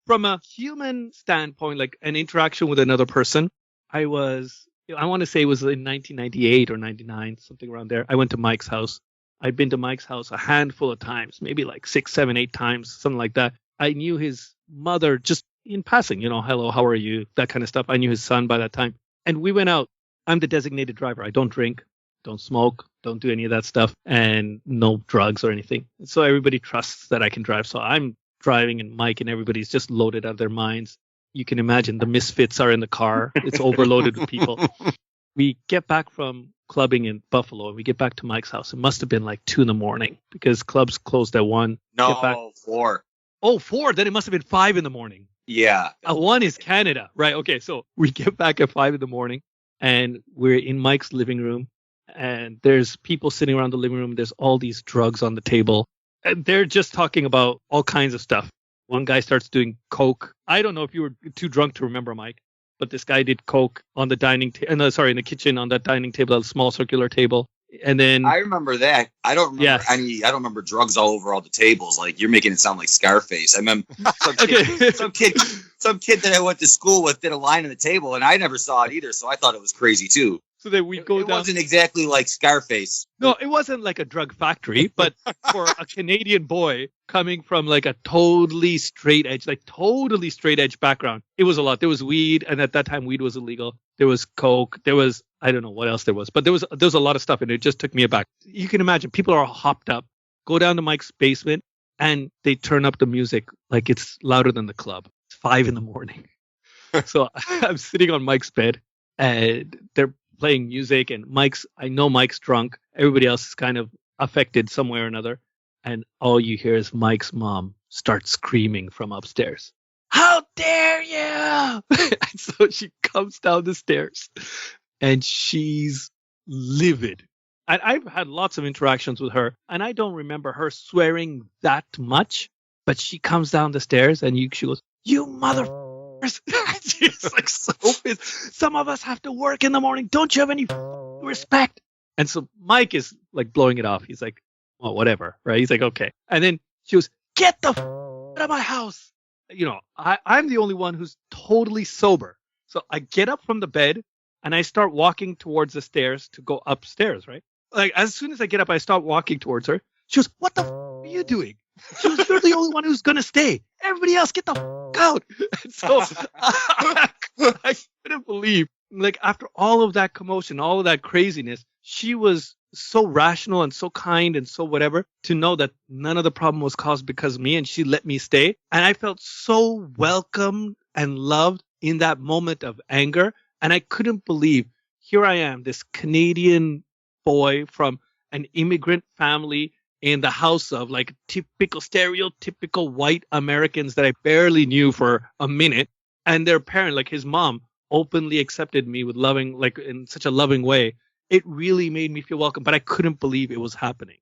from a human standpoint, like an interaction with another person, I want to say it was in 1998 or 99, something around there. I went to Mike's house. I'd been to Mike's house a handful of times, maybe like 6, 7, 8 times, something like that. I knew his mother just in passing, hello, how are you? That kind of stuff. I knew his son by that time. And we went out. I'm the designated driver. I don't drink, don't smoke, don't do any of that stuff, and no drugs or anything. So everybody trusts that I can drive. So I'm driving, and Mike and everybody's just loaded out of their minds. You can imagine the misfits are in the car. It's overloaded with people. We get back from clubbing in Buffalo, and we get back to Mike's house. It must have been like 2 a.m. because clubs closed at 1. No, 4. Oh, 4. Then it must have been 5 a.m. Yeah. 1 is Canada. Right. Okay. So we get back at 5 a.m. and we're in Mike's living room, and there's people sitting around the living room. There's all these drugs on the table, and they're just talking about all kinds of stuff. One guy starts doing coke. I don't know if you were too drunk to remember, Mike, but this guy did coke on the in the kitchen on that dining table, a small circular table. And then I remember that. I don't remember I don't remember drugs all over all the tables. Like, you're making it sound like Scarface. I remember some kid that I went to school with did a line on the table, and I never saw it either, so I thought it was crazy too. So then we go It down. wasn't exactly like Scarface. No, it wasn't like a drug factory, but for a Canadian boy coming from like a totally straight edge background, it was a lot. There was weed, and at that time weed was illegal. There was coke. There was, I don't know what else there was, but there was a lot of stuff, and it just took me aback. You can imagine people are all hopped up, go down to Mike's basement, and they turn up the music like it's louder than the club. It's 5 a.m. So I'm sitting on Mike's bed, and they're playing music, and I know Mike's drunk. Everybody else is kind of affected some way or another. And all you hear is Mike's mom start screaming from upstairs. How dare you? And so she comes down the stairs, and she's livid. And I've had lots of interactions with her, and I don't remember her swearing that much, but she comes down the stairs, and she goes, "You motherfuckers." She's like so pissed. Some of us have to work in the morning. Don't you have any respect? And so Mike is like blowing it off. He's like, well, whatever, right? He's like, okay. And then she goes, "Get the out of my house." I'm the only one who's totally sober. So I get up from the bed, and I start walking towards the stairs to go upstairs, right? Like, as soon as I get up, I start walking towards her. She goes, "What the are you doing?" She goes, "You're the only one who's going to stay. Everybody else, get the out." And so I couldn't believe, like, after all of that commotion, all of that craziness, she was so rational and so kind and so whatever to know that none of the problem was caused because of me, and she let me stay. And I felt so welcomed and loved in that moment of anger. And I couldn't believe, here I am, this Canadian boy from an immigrant family in the house of like stereotypical white Americans that I barely knew for a minute. And their parent, like his mom, openly accepted me with loving, like in such a loving way. It really made me feel welcome, but I couldn't believe it was happening.